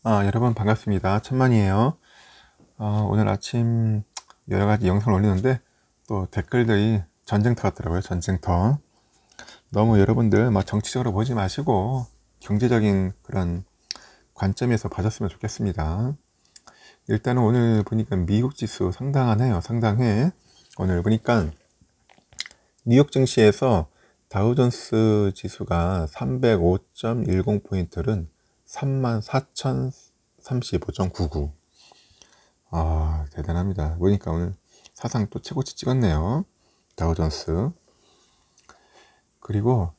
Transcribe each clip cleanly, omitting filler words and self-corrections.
여러분 반갑습니다. 천만이에요. 오늘 아침 여러가지 영상을 올리는데 또 댓글들이 전쟁터 같더라고요. 전쟁터. 너무 여러분들 막 정치적으로 보지 마시고 경제적인 그런 관점에서 봐줬으면 좋겠습니다. 일단은 오늘 보니까 미국 지수 상당하네요. 상당해. 오늘 보니까 뉴욕 증시에서 다우존스 지수가 305.10포인트는 34,035.99. 대단합니다. 보니까 오늘 사상 또 최고치 찍었네요. 다우존스. 그리고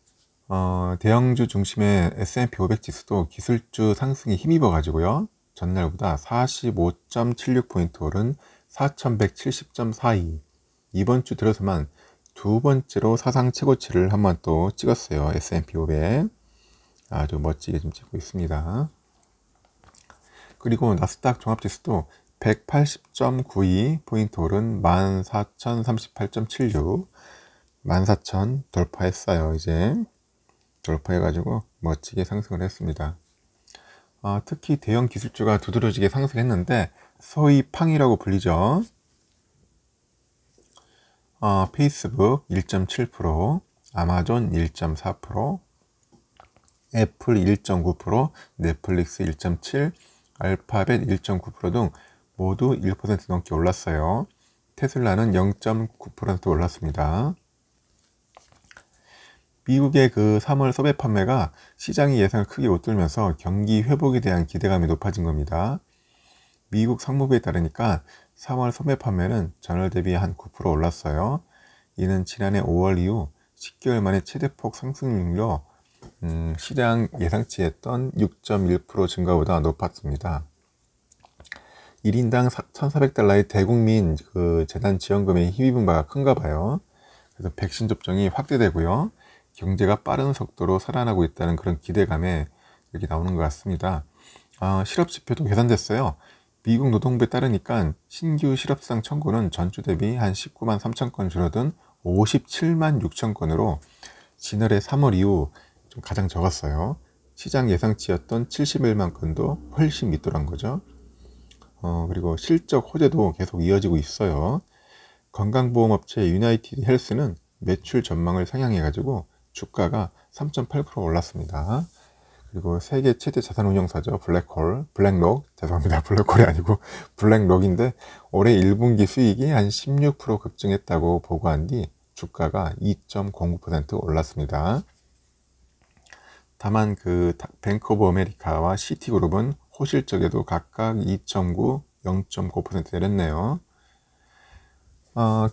대형주 중심의 S&P 500 지수도 기술주 상승에 힘입어 가지고요. 전날보다 45.76포인트 오른 4,170.42. 이번 주 들어서만 두 번째로 사상 최고치를 한번 또 찍었어요. S&P 500. 아주 멋지게 좀 찍고 있습니다. 그리고 나스닥 종합지수도 180.92포인트 오른 14,038.76. 14,000 돌파했어요. 이제 돌파해가지고 멋지게 상승을 했습니다. 특히 대형 기술주가 두드러지게 상승했는데 소위 팡이라고 불리죠. 페이스북 1.7%, 아마존 1.4%, 애플 1.9%, 넷플릭스 1.7%, 알파벳 1.9% 등 모두 1% 넘게 올랐어요. 테슬라는 0.9% 올랐습니다. 미국의 그 3월 소매 판매가 시장의 예상을 크게 웃돌면서 경기 회복에 대한 기대감이 높아진 겁니다. 미국 상무부에 따르니까 3월 소매 판매는 전월 대비 한 9% 올랐어요. 이는 지난해 5월 이후 10개월 만에 최대폭 상승률로 시장 예상치 했던 6.1% 증가보다 높았습니다. 1인당 1,400달러의 대국민 그 재단 지원금에 힘입은 바가 큰가 봐요. 그래서 백신 접종이 확대되고요. 경제가 빠른 속도로 살아나고 있다는 그런 기대감에 여기 나오는 것 같습니다. 실업 지표도 계산됐어요. 미국 노동부에 따르니까 신규 실업상 청구는 전주 대비 한 19만 3천 건 줄어든 57만 6천 건으로 지난해 3월 이후 좀 가장 적었어요. 시장 예상치였던 71만 건도 훨씬 밑돌아간 거죠. 그리고 실적 호재도 계속 이어지고 있어요. 건강보험업체 유나이티드 헬스는 매출 전망을 상향해가지고 주가가 3.8% 올랐습니다. 그리고 세계 최대 자산운용사죠. 블랙록, 죄송합니다. 블랙홀이 아니고 블랙록인데 올해 1분기 수익이 한 16% 급증했다고 보고한 뒤 주가가 2.09% 올랐습니다. 다만 그 뱅크 오브 아메리카와 시티그룹은 호실적에도 각각 2.9, 0.9% 내렸네요.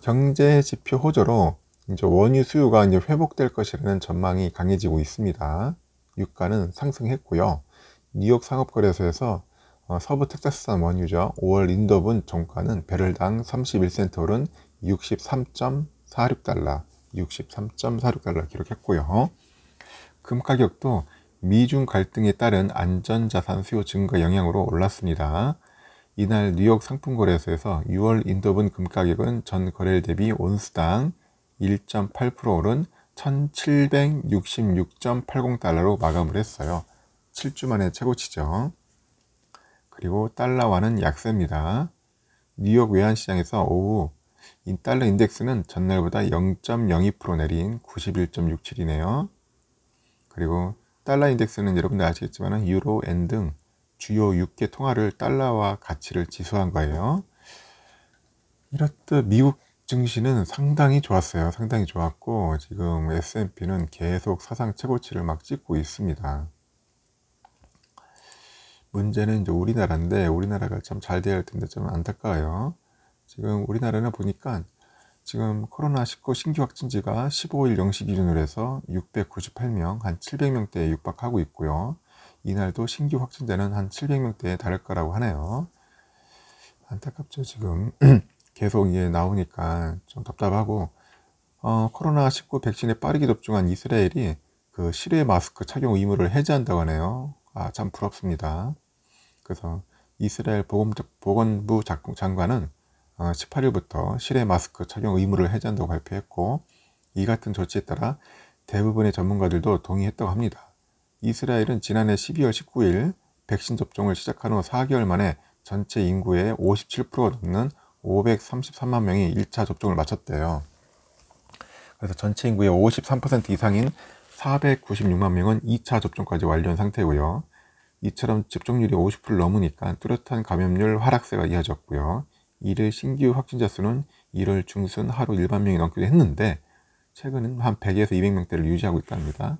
경제 지표 호조로 이제 원유 수요가 이제 회복될 것이라는 전망이 강해지고 있습니다. 유가는 상승했고요. 뉴욕 상업거래소에서 서부 텍사스산 원유죠. 5월 인도분 종가는 배럴당 31센트 오른 63.46달러, 63.46달러 기록했고요. 금 가격도 미중 갈등에 따른 안전자산 수요 증가 영향으로 올랐습니다. 이날 뉴욕 상품거래소에서 6월 인도분 금 가격은 전 거래일 대비 온스당 1.8% 오른 1766.80달러로 마감을 했어요. 7주 만에 최고치죠. 그리고 달러와는 약세입니다. 뉴욕 외환시장에서 오후 달러 인덱스는 전날보다 0.02% 내린 91.67이네요. 그리고 달러 인덱스는 여러분들 아시겠지만 유로, 엔 등 주요 6개 통화를 달러와 가치를 지수한 거예요. 이렇듯 미국 증시는 상당히 좋았어요. 상당히 좋았고 지금 S&P는 계속 사상 최고치를 막 찍고 있습니다. 문제는 이제 우리나라인데 우리나라가 참 잘 돼야 할 텐데 좀 안타까워요. 지금 우리나라는 보니까 지금 코로나19 신규 확진자가 15일 0시 기준으로 해서 698명, 한 700명대에 육박하고 있고요. 이날도 신규 확진자는 한 700명대에 달할 거라고 하네요. 안타깝죠, 지금. 계속 이게 나오니까 좀 답답하고, 코로나19 백신에 빠르게 접종한 이스라엘이 그 실외 마스크 착용 의무를 해제한다고 하네요. 참 부럽습니다. 그래서 이스라엘 보건부 장관은 18일부터 실외 마스크 착용 의무를 해제한다고 발표했고, 이 같은 조치에 따라 대부분의 전문가들도 동의했다고 합니다. 이스라엘은 지난해 12월 19일 백신 접종을 시작한 후 4개월 만에 전체 인구의 57%가 넘는 533만 명이 1차 접종을 마쳤대요. 그래서 전체 인구의 53% 이상인 496만 명은 2차 접종까지 완료한 상태고요. 이처럼 접종률이 50%를 넘으니까 뚜렷한 감염률 하락세가 이어졌고요. 이를 신규 확진자 수는 1월 중순 하루 1만 명이 넘기도 했는데 최근은 한 100에서 200명대를 유지하고 있답니다.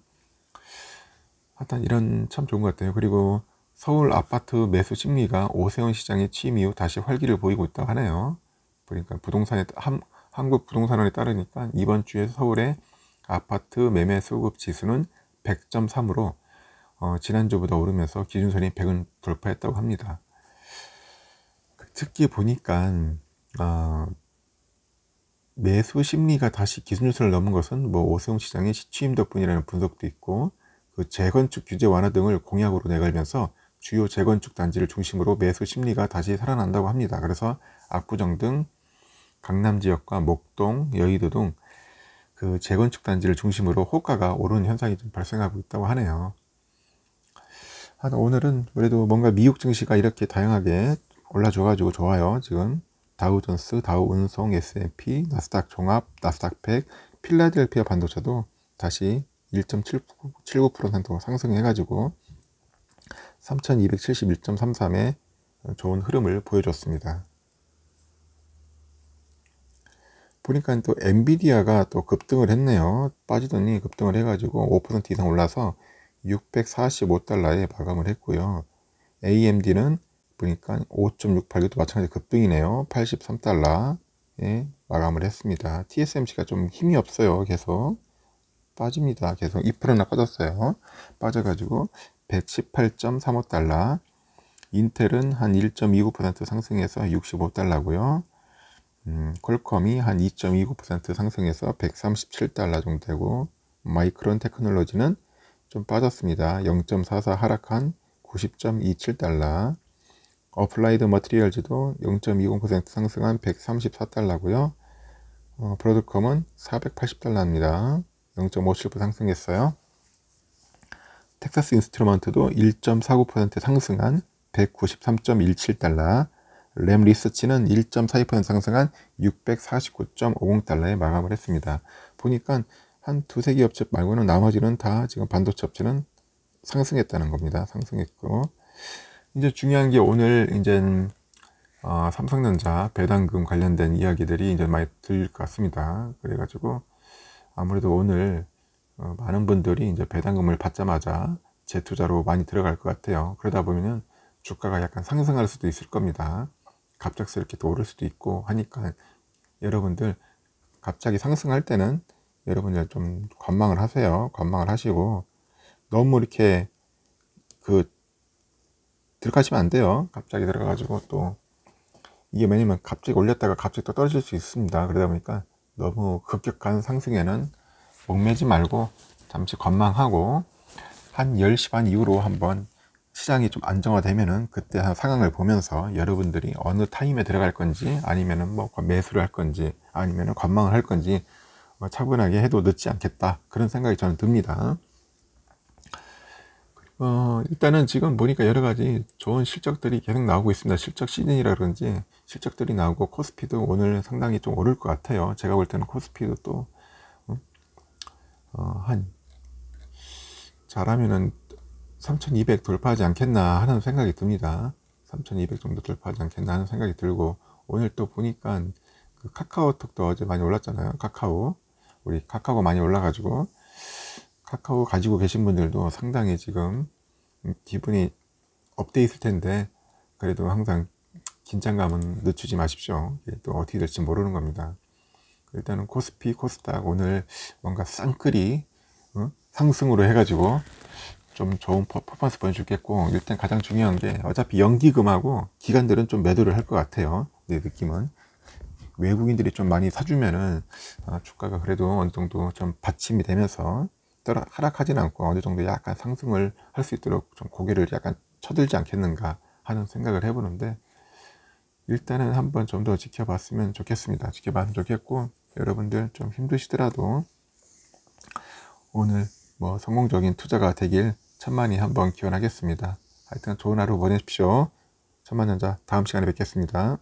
하여튼 이런 참 좋은 것 같아요. 그리고 서울 아파트 매수 심리가 오세훈 시장의 취임 이후 다시 활기를 보이고 있다고 하네요. 그러니까 한국 부동산원에 따르니까 이번 주에 서울의 아파트 매매 수급 지수는 100.3으로 지난주보다 오르면서 기준선이 100은 돌파했다고 합니다. 특히 보니까 매수 심리가 다시 기준선을 넘은 것은 뭐 오세훈 시장의 취임 덕분이라는 분석도 있고, 그 재건축 규제 완화 등을 공약으로 내걸면서 주요 재건축 단지를 중심으로 매수 심리가 다시 살아난다고 합니다. 그래서 압구정 등 강남 지역과 목동, 여의도 등 그 재건축 단지를 중심으로 호가가 오르는 현상이 좀 발생하고 있다고 하네요. 오늘은 그래도 뭔가 미국 증시가 이렇게 다양하게 올라줘가지고 좋아요. 지금 다우존스, 다우운송, S&P, 나스닥 종합, 나스닥 100, 필라델피아 반도체도 다시 1.79% 상승해가지고 3271.33에 좋은 흐름을 보여줬습니다. 보니까 또 엔비디아가 또 급등을 했네요. 빠지더니 급등을 해가지고 5% 이상 올라서 645달러에 마감을 했고요. AMD는 보니까 5.68도 마찬가지 급등이네요. 83달러에 마감을 했습니다. TSMC가 좀 힘이 없어요. 계속 빠집니다. 계속 2%나 빠졌어요. 빠져가지고 118.35달러. 인텔은 한 1.29% 상승해서 65달러고요. 퀄컴이 한 2.29% 상승해서 137달러 정도 되고, 마이크론 테크놀로지는 좀 빠졌습니다. 0.44 하락한 90.27달러. 어플라이드 머티리얼즈도 0.20% 상승한 134달러고요. 브로드컴은 480달러입니다. 0.57% 상승했어요. 텍사스 인스트루먼트도 1.49% 상승한 193.17달러. 램 리서치는 1.42% 상승한 649.50달러에 마감을 했습니다. 보니까 한 두세 개 업체 말고는 나머지는 다 지금 반도체 업체는 상승했다는 겁니다. 상승했고, 이제 중요한 게 오늘 이제 삼성전자 배당금 관련된 이야기들이 이제 많이 들릴 것 같습니다. 그래가지고 아무래도 오늘 많은 분들이 이제 배당금을 받자마자 재투자로 많이 들어갈 것 같아요. 그러다 보면은 주가가 약간 상승할 수도 있을 겁니다. 갑작스럽게 또 오를 수도 있고 하니까 여러분들 갑자기 상승할 때는 여러분들 좀 관망을 하세요. 관망을 하시고 너무 이렇게 들어가시면 안 돼요. 갑자기 들어가가지고 또 이게 왜냐면 갑자기 올렸다가 갑자기 또 떨어질 수 있습니다. 그러다 보니까 너무 급격한 상승에는 목매지 말고 잠시 관망하고 한 10시 반 이후로 한번 시장이 좀 안정화되면은 그때 한 상황을 보면서 여러분들이 어느 타임에 들어갈 건지 아니면은 뭐 매수를 할 건지 아니면은 관망을 할 건지 차분하게 해도 늦지 않겠다, 그런 생각이 저는 듭니다. 일단은 지금 보니까 여러 가지 좋은 실적들이 계속 나오고 있습니다. 실적 시즌이라 그런지 실적들이 나오고 코스피도 오늘 상당히 좀 오를 것 같아요. 제가 볼 때는 코스피도 또 잘하면은 3200 돌파하지 않겠나 하는 생각이 듭니다. 3200 정도 돌파하지 않겠나 하는 생각이 들고, 오늘 또 보니까 그 카카오톡도 어제 많이 올랐잖아요. 우리 카카오 많이 올라가지고 카카오 가지고 계신 분들도 상당히 지금 기분이 업돼 있을 텐데, 그래도 항상 긴장감은 늦추지 마십시오. 또 어떻게 될지 모르는 겁니다. 일단은 코스피, 코스닥 오늘 뭔가 쌍끌이 상승으로 해가지고 좀 좋은 퍼포먼스 보여주겠고, 일단 가장 중요한 게 어차피 연기금하고 기관들은 좀 매도를 할 것 같아요. 내 느낌은 외국인들이 좀 많이 사주면은 주가가 그래도 어느 정도 좀 받침이 되면서 하락하지는 않고 어느 정도 약간 상승을 할 수 있도록 좀 고개를 약간 쳐들지 않겠는가 하는 생각을 해보는데, 일단은 한번 좀 더 지켜봤으면 좋겠습니다. 지켜봤으면 좋겠고, 여러분들 좀 힘드시더라도 오늘 뭐 성공적인 투자가 되길 천만히 한번 기원하겠습니다. 하여튼 좋은 하루 보내십시오. 천만전자 다음 시간에 뵙겠습니다.